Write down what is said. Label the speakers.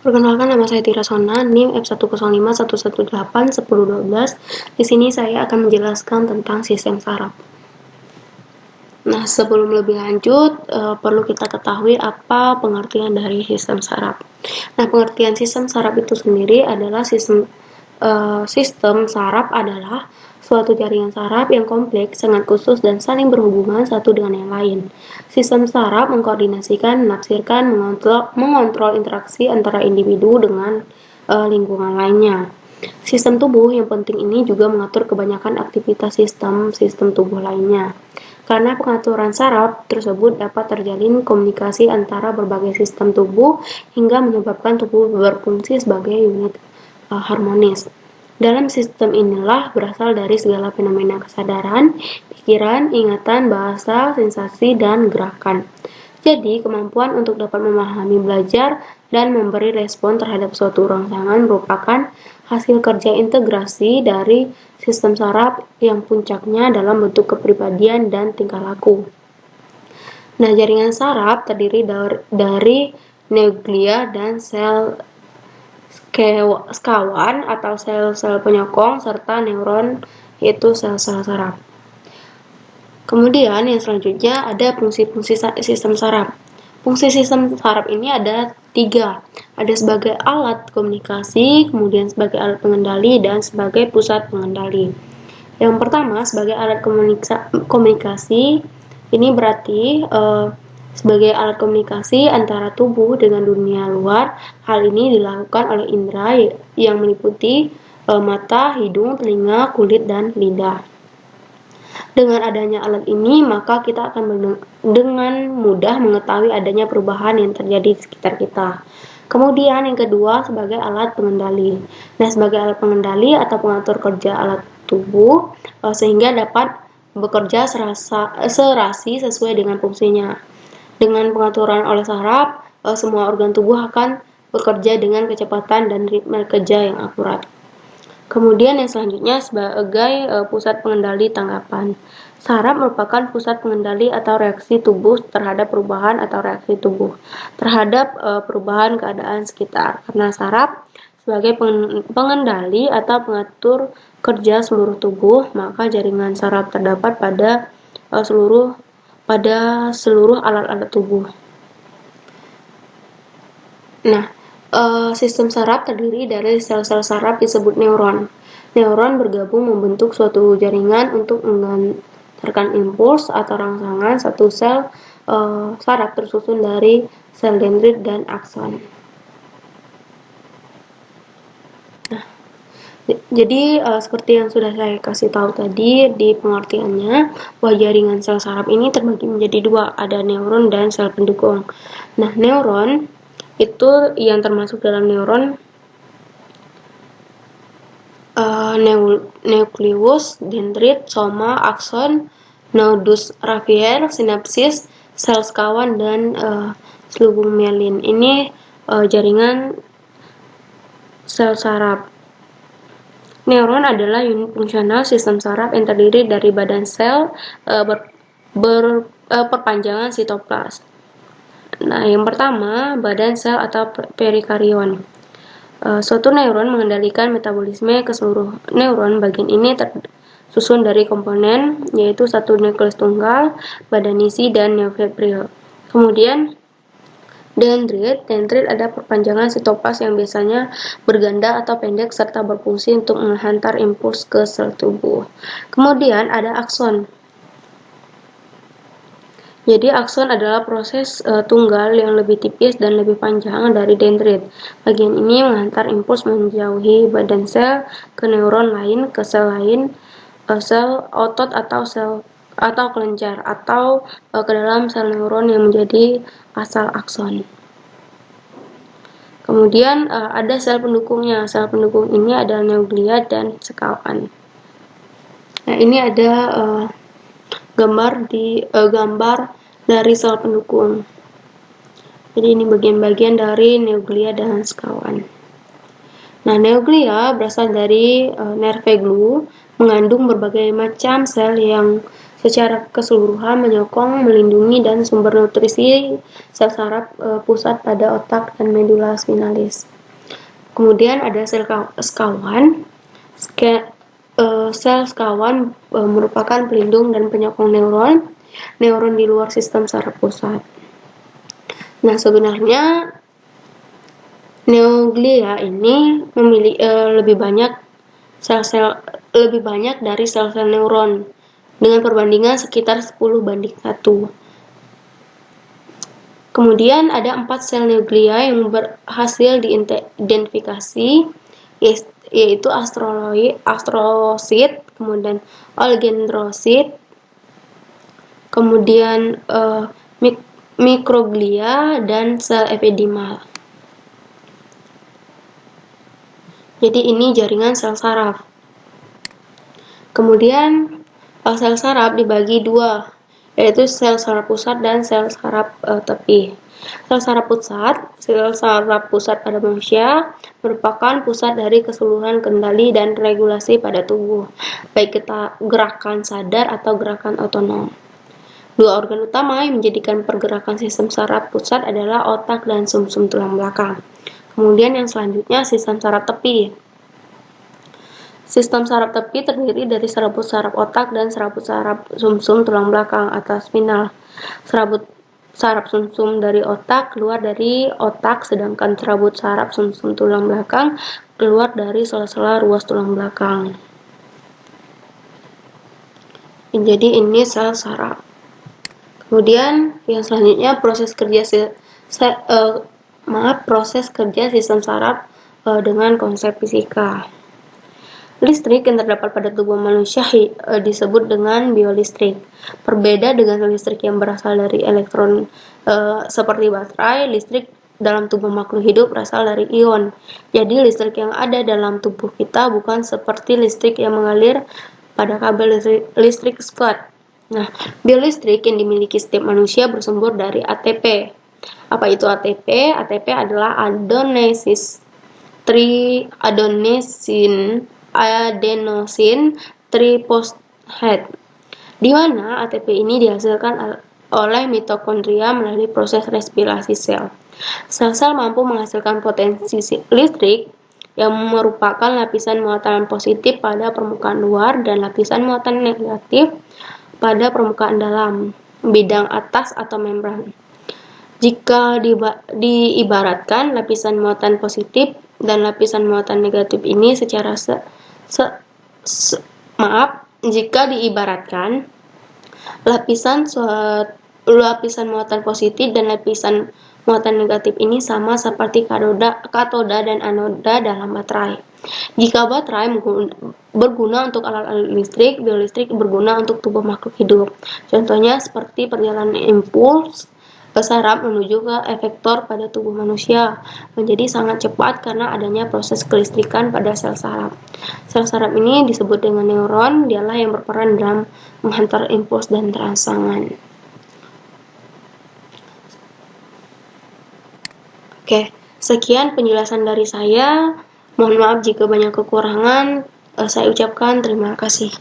Speaker 1: Perkenalkan, nama saya Tira Sona, NIM F10511181012. Di sini saya akan menjelaskan tentang sistem saraf. Nah, sebelum lebih lanjut, perlu kita ketahui apa pengertian dari sistem saraf. Nah, pengertian sistem saraf itu sendiri adalah sistem saraf adalah suatu jaringan saraf yang kompleks, sangat khusus, dan saling berhubungan satu dengan yang lain. Sistem saraf mengkoordinasikan, menafsirkan, mengontrol interaksi antara individu dengan lingkungan lainnya. Sistem tubuh yang penting ini juga mengatur kebanyakan aktivitas sistem tubuh lainnya. Karena pengaturan saraf tersebut dapat terjalin komunikasi antara berbagai sistem tubuh hingga menyebabkan tubuh berfungsi sebagai unit harmonis. Dalam sistem inilah berasal dari segala fenomena kesadaran, pikiran, ingatan, bahasa, sensasi, dan gerakan. Jadi, kemampuan untuk dapat memahami, belajar, dan memberi respon terhadap suatu rangsangan merupakan hasil kerja integrasi dari sistem saraf yang puncaknya dalam bentuk kepribadian dan tingkah laku. Nah, jaringan saraf terdiri dari neuglia dan sel sekawan atau sel-sel penyokong serta neuron, yaitu sel-sel saraf. Kemudian yang selanjutnya ada fungsi-fungsi sistem saraf. Fungsi sistem saraf ini ada 3. Ada sebagai alat komunikasi, kemudian sebagai alat pengendali, dan sebagai pusat pengendali. Yang pertama, sebagai alat komunikasi, ini berarti sebagai alat komunikasi antara tubuh dengan dunia luar. Hal ini dilakukan oleh indera yang meliputi mata, hidung, telinga, kulit, dan lidah. Dengan adanya alat ini, maka kita akan dengan mudah mengetahui adanya perubahan yang terjadi di sekitar kita. Kemudian yang kedua, sebagai alat pengendali. Nah, sebagai alat pengendali atau pengatur kerja alat tubuh sehingga dapat bekerja serasi sesuai dengan fungsinya. Dengan pengaturan oleh saraf, semua organ tubuh akan bekerja dengan kecepatan dan ritme kerja yang akurat. Kemudian yang selanjutnya sebagai pusat pengendali tanggapan. Saraf merupakan pusat pengendali atau reaksi tubuh terhadap perubahan atau reaksi tubuh terhadap perubahan keadaan sekitar. Karena saraf sebagai pengendali atau pengatur kerja seluruh tubuh, maka jaringan saraf terdapat pada seluruh alat-alat tubuh. Nah, sistem saraf terdiri dari sel-sel saraf disebut neuron. Neuron bergabung membentuk suatu jaringan untuk mengantarkan impuls atau rangsangan. Satu sel saraf tersusun dari sel dendrit dan akson. Jadi seperti yang sudah saya kasih tahu tadi di pengertiannya, bahwa jaringan sel saraf ini terbagi menjadi 2, ada neuron dan sel pendukung. Nah, neuron itu yang termasuk dalam neuron nukleus, dendrit, soma, akson, nodus Ravier, sinapsis, sel sekawan, dan selubung myelin. Ini jaringan sel saraf. Neuron adalah unit fungsional sistem saraf yang terdiri dari badan sel perpanjangan sitoplas. Nah, yang pertama, badan sel atau perikarion. Suatu neuron mengendalikan metabolisme ke seluruh neuron. Bagian ini tersusun dari komponen, yaitu satu nukleus tunggal, badan isi, dan neofibril. Kemudian dendrit ada perpanjangan sitoplas yang biasanya berganda atau pendek serta berfungsi untuk menghantar impuls ke sel tubuh. Kemudian ada akson. Jadi akson adalah proses tunggal yang lebih tipis dan lebih panjang dari dendrit. Bagian ini menghantar impuls menjauhi badan sel ke neuron lain, ke sel lain, sel otot atau kelenjar, atau ke dalam sel neuron yang menjadi asal akson. Kemudian ada sel pendukungnya. Sel pendukung ini adalah neuglia dan sekawan. Nah, ini ada gambar dari sel pendukung. Jadi ini bagian-bagian dari neuglia dan sekawan. Nah, neuglia berasal dari nerve glue, mengandung berbagai macam sel yang secara keseluruhan menyokong, melindungi, dan sumber nutrisi sel saraf pusat pada otak dan medula spinalis. Kemudian ada sel sekawan. Sel sekawan merupakan pelindung dan penyokong neuron di luar sistem saraf pusat. Nah, sebenarnya neoglia ini memiliki lebih banyak dari sel-sel neuron dengan perbandingan sekitar 10:1. Kemudian ada 4 sel neoglia yang berhasil diidentifikasi, yaitu astrosit, kemudian oligodendrosit, kemudian mikroglia, dan sel epidimal. Jadi ini jaringan sel saraf. Kemudian sel saraf dibagi dua, yaitu sel saraf pusat dan sel saraf tepi. Sel saraf pusat pada manusia merupakan pusat dari keseluruhan kendali dan regulasi pada tubuh, baik gerakan sadar atau gerakan otonom. Dua organ utama yang menjadikan pergerakan sistem saraf pusat adalah otak dan sumsum tulang belakang. Kemudian yang selanjutnya sistem saraf tepi. Sistem saraf tepi terdiri dari serabut saraf otak dan serabut saraf sumsum tulang belakang atau spinal. Serabut saraf sumsum dari otak keluar dari otak, sedangkan serabut saraf sumsum tulang belakang keluar dari sela-sela ruas tulang belakang. Jadi ini sel saraf. Kemudian yang selanjutnya proses kerja sistem saraf dengan konsep fisika. Listrik yang terdapat pada tubuh manusia disebut dengan biolistrik. Berbeda dengan listrik yang berasal dari elektron seperti baterai, listrik dalam tubuh makhluk hidup berasal dari ion. Jadi listrik yang ada dalam tubuh kita bukan seperti listrik yang mengalir pada kabel listrik squat. Nah, biolistrik yang dimiliki setiap manusia bersumber dari ATP. Apa itu ATP? ATP adalah adenosine triphosphate, di mana ATP ini dihasilkan oleh mitokondria melalui proses respirasi sel. Sel-sel mampu menghasilkan potensi listrik yang merupakan lapisan muatan positif pada permukaan luar dan lapisan muatan negatif pada permukaan dalam, bidang atas atau membran. Jika diibaratkan lapisan muatan positif dan lapisan muatan negatif ini secara jika diibaratkan lapisan muatan positif dan lapisan muatan negatif ini sama seperti katoda dan anoda dalam baterai. Jika baterai berguna untuk alat-alat listrik, biolistrik berguna untuk tubuh makhluk hidup. Contohnya seperti perjalanan impuls saraf menuju ke efektor pada tubuh manusia menjadi sangat cepat karena adanya proses kelistrikan pada sel saraf. Sel saraf ini disebut dengan neuron, dialah yang berperan dalam menghantar impuls dan rangsangan. Oke, sekian penjelasan dari saya. Mohon maaf jika banyak kekurangan. Saya ucapkan terima kasih.